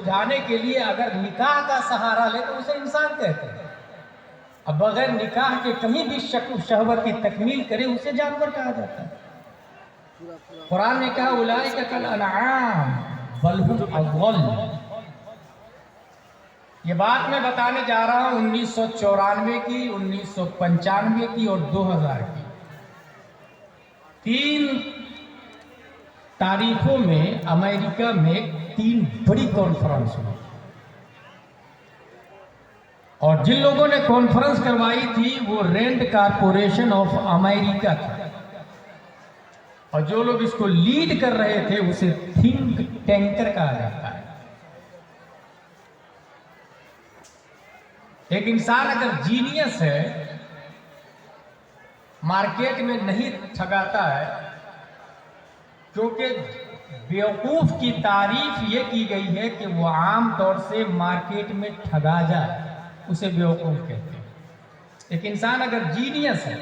सुलझाने के लिए अगर निकाह का सहारा ले तो उसे इंसान कहते हैं। अब बगैर निकाह के कहीं भी शहवत की तकमील करे उसे जानवर कहा जाता है। कुरान ने कहा उलाइका कल अनआम बल हुम अज़ल। ये बात मैं बताने जा रहा हूं 1994 की, 1995 की और 2000 की। 3 तारीखों में अमेरिका में 3 बड़ी कॉन्फ्रेंस हुई और जिन लोगों ने कॉन्फ्रेंस करवाई थी वो रैंड कॉरपोरेशन ऑफ अमेरिका था और जो लोग इसको लीड कर रहे थे उसे थिंक टैंकर कहा जाता है। एक इंसान अगर जीनियस है, मार्केट में नहीं ठगाता है, क्योंकि बेवकूफ की तारीफ ये की गई है कि वो आम तौर से मार्केट में ठगा जाए, उसे बेवकूफ कहते हैं। एक इंसान अगर जीनियस है,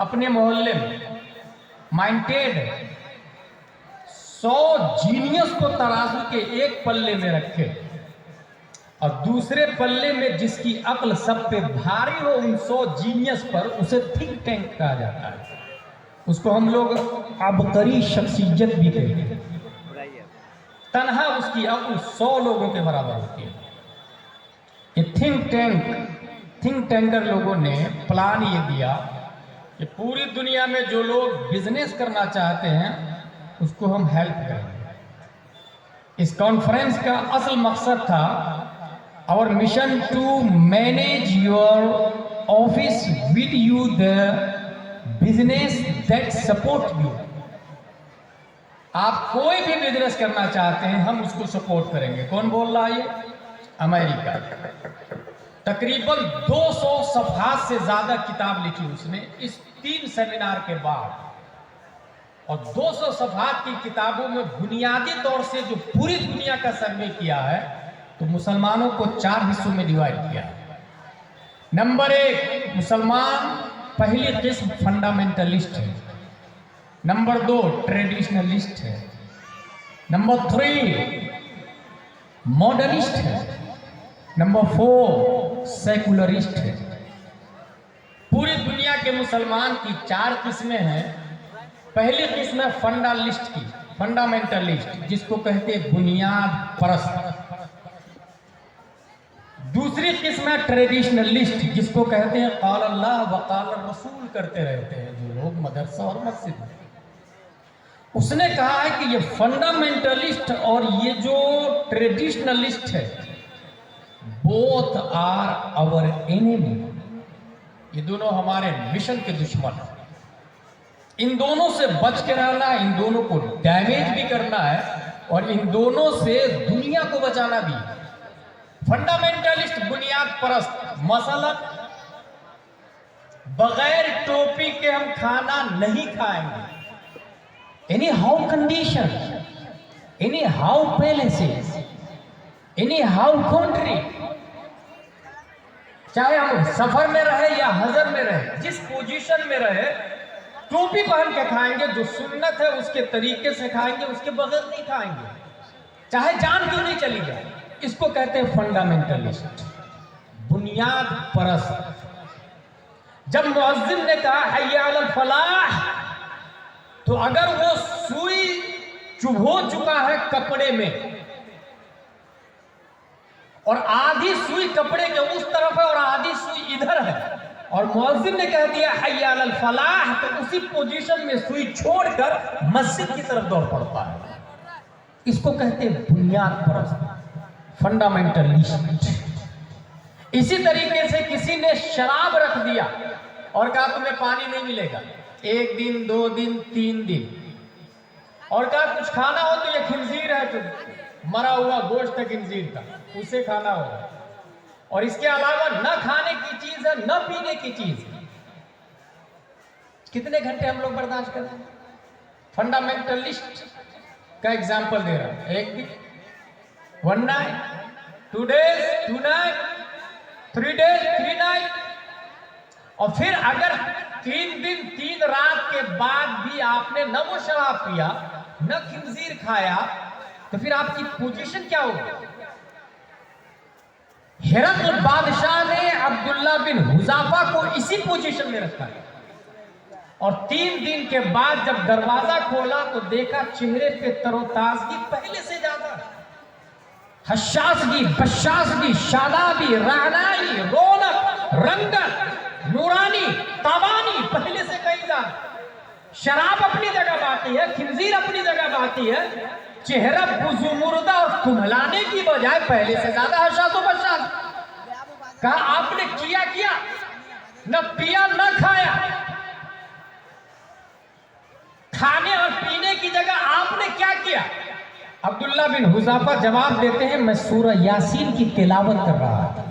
अपने मोहल्ले में माइंडेड है, 100 जीनियस को तराजू के एक पल्ले में रखे और दूसरे पल्ले में जिसकी अक्ल सब पे भारी हो उन 100 जीनियस पर, उसे थिंक टैंक कहा जाता है। उसको हम लोग अबकरी शख्सियत भी कहते हैं। तन्हा उसकी अक्ल 100 लोगों के बराबर होती है। ये थिंक टैंकर लोगों ने प्लान ये दिया कि पूरी दुनिया में जो लोग बिजनेस करना चाहते हैं उसको हम हेल्प करेंगे। इस कॉन्फ्रेंस का असल मकसद था our mission to manage your office with you the business that support you। आप कोई भी बिजनेस करना चाहते हैं हम उसको सपोर्ट करेंगे। कौन बोल रहा है ये? अमेरिका। तकरीबन 200 सफ़हात से ज्यादा किताब लिखी उसने इस 3 सेमिनार के बाद और 200 सफ़हात की किताबों में बुनियादी तौर से जो पूरी दुनिया का सर्वे किया है तो मुसलमानों को 4 हिस्सों में डिवाइड किया। नंबर 1 मुसलमान पहली किस्म फंडामेंटलिस्ट है। नंबर 2 ट्रेडिशनलिस्ट है। नंबर 3 मॉडर्निस्ट है। नंबर 4 सेकुलरिस्ट है। पूरी दुनिया के मुसलमान की 4 किस्में हैं। पहली किस्म है फंडालिस्ट की, फंडामेंटलिस्ट, जिसको कहते हैं बुनियाद परस्त। दूसरी किस्म है ट्रेडिशनलिस्ट, जिसको कहते हैं क़ाल अल्लाह व क़ाल रसूल करते रहते हैं जो लोग मदरसा और मस्जिद में। उसने कहा है कि ये फंडामेंटलिस्ट और ये जो ट्रेडिशनलिस्ट है बोथ आर आवर एनिमी। ये दोनों हमारे मिशन के दुश्मन हैं। इन दोनों से बच के रहना है, इन दोनों को डैमेज भी करना है और इन दोनों से दुनिया को बचाना भी है। फंडामेंटलिस्ट बुनियाद परस्त, मसलन बगैर टोपी के हम खाना नहीं खाएंगे। Any how condition, any how palaces, any how country, चाहे हम सफर में रहे या हजर में रहे, जिस पोजीशन में रहे, टोपी पहन के खाएंगे। जो सुन्नत है उसके तरीके से खाएंगे, उसके बगैर नहीं खाएंगे, चाहे जान क्यों नहीं चली जाए। इसको कहते हैं फंडामेंटलिस्ट, बुनियाद परस्त। जब मुअज्जिन ने कहा हय्या अलल फलाह, तो अगर वो सुई चुभो चुका है कपड़े में और आधी सुई कपड़े के उस तरफ है और आधी सुई इधर है और मुअज्जिन ने कह दिया हय्या अलल फलाह, तो उसी पोजीशन में सुई छोड़कर मस्जिद की तरफ दौड़ पड़ता है। इसको कहते हैं बुनियाद परस्त, फंडामेंटलिस्ट। इसी तरीके से किसी ने शराब रख दिया और कहा तुम्हें पानी नहीं मिलेगा 1 दिन 2 दिन 3 दिन, और कहा कुछ खाना हो तो ये खिंजीर है, तो मरा हुआ गोश्त है खिंजीर का, उसे खाना होगा, और इसके अलावा न खाने की चीज है न पीने की चीज है। कितने घंटे हम लोग बर्दाश्त करें? फंडामेंटलिस्ट का एग्जाम्पल दे रहा हूं। 1 दिन, 1 night, 2 days 2 night, 3 days 3 night, और फिर अगर 3 दिन 3 रात के बाद भी आपने न वो शराब पिया न खिंजीर खाया तो फिर आपकी पोजीशन क्या होगी? हिरक़ल बादशाह ने अब्दुल्ला बिन हुज़ाफा को इसी पोजीशन में रखा है। और 3 दिन के बाद जब दरवाजा खोला तो देखा चेहरे पे तरोताजगी पहले से ज्यादा, हशासगी, बशासगी, शादाबी, रानाई, रौनक, रंगत, नूरानी, ताबानी पहले से कहीं ज्यादा। शराब अपनी जगह बाती है, खिंजीर अपनी जगह बाती है, चेहरा बुजुमुर्दा और कुम्हलाने की बजाय पहले से ज्यादा हशास बशास। कहा आपने किया न पिया न खाया, खाने और पीने की जगह आपने क्या किया? अब्दुल्ला बिन हुज़ाफा जवाब देते हैं, मैं सूरह यासीन की तिलावत कर रहा था,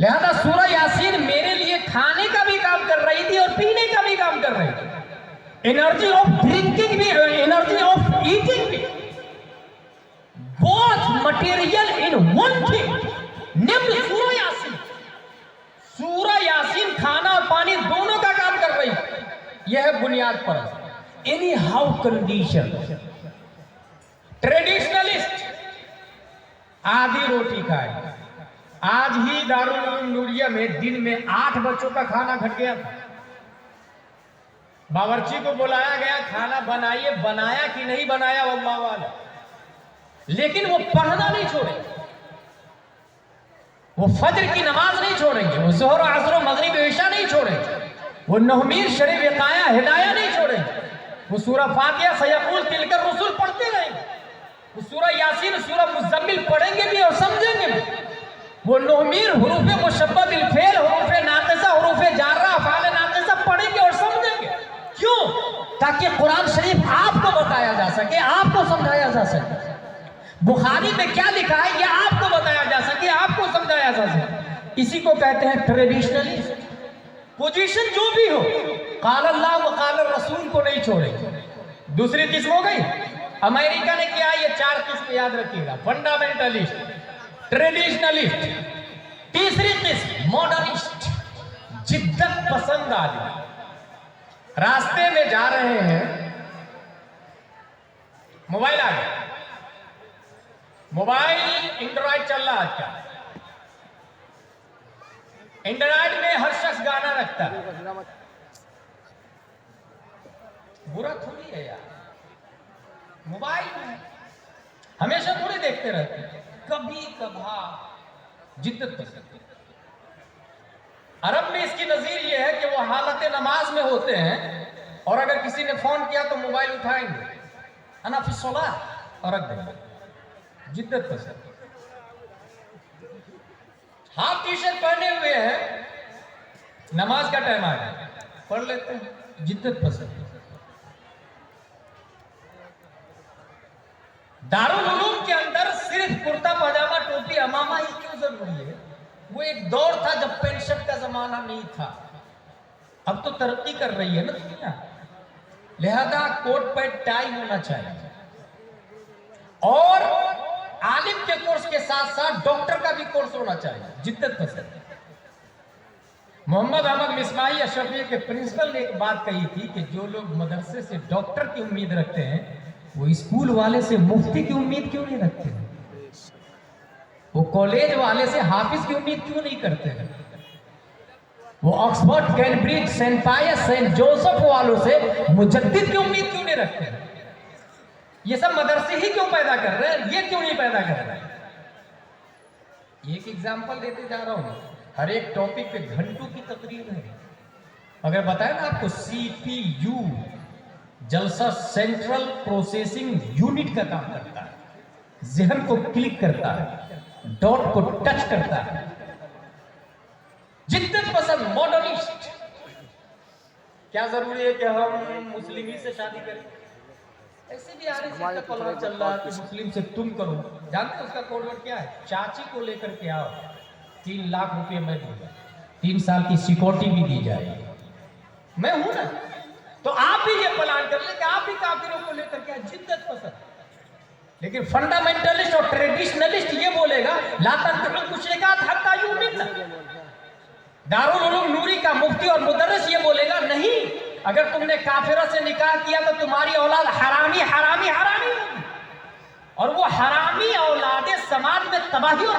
लिहाजा सूरह यासीन मेरे लिए खाने का भी काम कर रही थी और पीने का भी काम कर रही थी। एनर्जी ऑफ ड्रिंकिंग भी, एनर्जी ऑफ ईटिंग भी, both material in one thing. निम्न सूरह यासीन, सूरह यासीन खाना और पानी दोनों का काम कर रही है। यह है बुनियाद पर। एनी हाउ कंडीशन, ट्रेडिशनलिस्ट आधी रोटी खाए। आज ही दारुल उलूम नूरिया में दिन में 8 बच्चों का खाना घट गया था। बावर्ची को बुलाया गया, खाना बनाइए, बनाया कि नहीं बनाया अल्लाह वाला, लेकिन वो पढ़ना नहीं छोड़े, वो फज्र की नमाज नहीं छोड़ेंगे, वो ज़ोहर असर मगरिब इशा नहीं छोड़ेंगे, वो नहमीर शरीफ विकाया हिदाया नहीं छोड़ेंगे, वो सूरह फातिहा सयक़ूल तिलकर रसूल पढ़ते रहेंगे, वो सूरह यासीन सूरह मुज़म्मिल पढ़ेंगे भी और समझेंगे भी, वो नहमीर हुरूफ़े मुशब्बह बिल फ़ेल, हुरूफ़े नाक़िसा, हुरूफ़े जार्रा, अफ़आल नाक़िसा पढ़ेंगे और समझेंगे। क्यों? ताकि कुरान शरीफ आपको बताया जा सके, आपको समझाया जा सके। बुखारी में क्या लिखा है यह आपको बताया जा सके, आपको समझाया जा सके। इसी को कहते हैं ट्रेडिशनलिस्ट। पोजीशन जो भी हो, क़ाल अल्लाह व क़ाल रसूल को नहीं छोड़ेंगे। दूसरी किस्म हो गई, अमेरिका ने किया, ये 4 किस्म याद रखिएगा, फंडामेंटलिस्ट, ट्रेडिशनलिस्ट। तीसरी किस्म मॉडर्निस्ट, जिद्दत पसंद आदमी। रास्ते में जा रहे हैं, मोबाइल आ गया, मोबाइल एंड्रॉइड चल रहा आज का, एंड्रॉइड में हर शख्स गाना रखता है। बुरा थोड़ी है यार, मोबाइल में हमेशा थोड़ी देखते रहते हैं, कभी कभार जिद्दत पसंद। अरब में इसकी नजीर यह है कि वो हालत नमाज में होते हैं और अगर किसी ने फोन किया तो मोबाइल उठाएंगे, अना फी सलाह और रख देंगे। जिद्दत पसंद। हाफ टी शर्ट पहने हुए हैं, नमाज का टाइम आ गया, पढ़ लेते हैं, जिद्दत पसंद। दारुल उलूम के अंदर सिर्फ कुर्ता पजामा टोपी अमामा ही क्यों जरूरी है? वो एक दौर था जब पेंट शर्ट का जमाना नहीं था, अब तो तरक्की कर रही है ना दुनिया, लिहाजा कोट पैंट टाई होना चाहिए। और आलिम के कोर्स के साथ साथ डॉक्टर का भी कोर्स होना चाहिए, जिद्दत पसंद। मोहम्मद अहमद मिसबाही अशरफी के प्रिंसिपल ने एक बात कही थी कि जो लोग मदरसे से डॉक्टर की उम्मीद रखते हैं वो स्कूल वाले से मुफ्ती की उम्मीद क्यों नहीं रखते हैं? वो कॉलेज वाले से हाफिज की उम्मीद क्यों नहीं करते हैं? वो ऑक्सफोर्ड, कैम्ब्रिज, सेंट पायस, सेंट जोसेफ वालों से मुजद्दिद की उम्मीद क्यों नहीं रखते हैं? ये सब मदरसे ही क्यों पैदा कर रहे हैं, ये क्यों नहीं पैदा कर रहे हैं? एक एग्जाम्पल देते जा रहा हूं, हर एक टॉपिक पे घंटों की तकरीर है। अगर बताए ना आपको, CPU जलसा सेंट्रल प्रोसेसिंग यूनिट का काम करता है, जहन को क्लिक करता है, डॉट को टच करता है। जिद्दत पसंद, मॉडर्निस्ट। क्या जरूरी है कि हम मुस्लिम ही से शादी करें? ऐसे भी आगे का पलड़ा चल रहा है कि मुस्लिम से तुम करो। जानते हो उसका कोडवर्ड क्या है? चाची को लेकर के आओ, 3 लाख रुपए मैं दूंगा, 3 साल की सिक्योरिटी भी दी जाएगी। मैं हूं ना, तो आप भी ये प्लान कर ले कि आप भी काफिरों को लेकर के जिद्दत पसंद। लेकिन फंडामेंटलिस्ट और ट्रेडिशनलिस्ट ये बोलेगा ला तनकिहुल मुशरिकात हत्ता युमिन। दारुल उलूम नूरी का मुफ्ती और मुदर्रिस ये बोलेगा नहीं, अगर तुमने काफिरा से निकाह किया तो तुम्हारी औलाद हरामी हरामी हरामी होगी, और वो हरामी औलादे समाज में तबाही और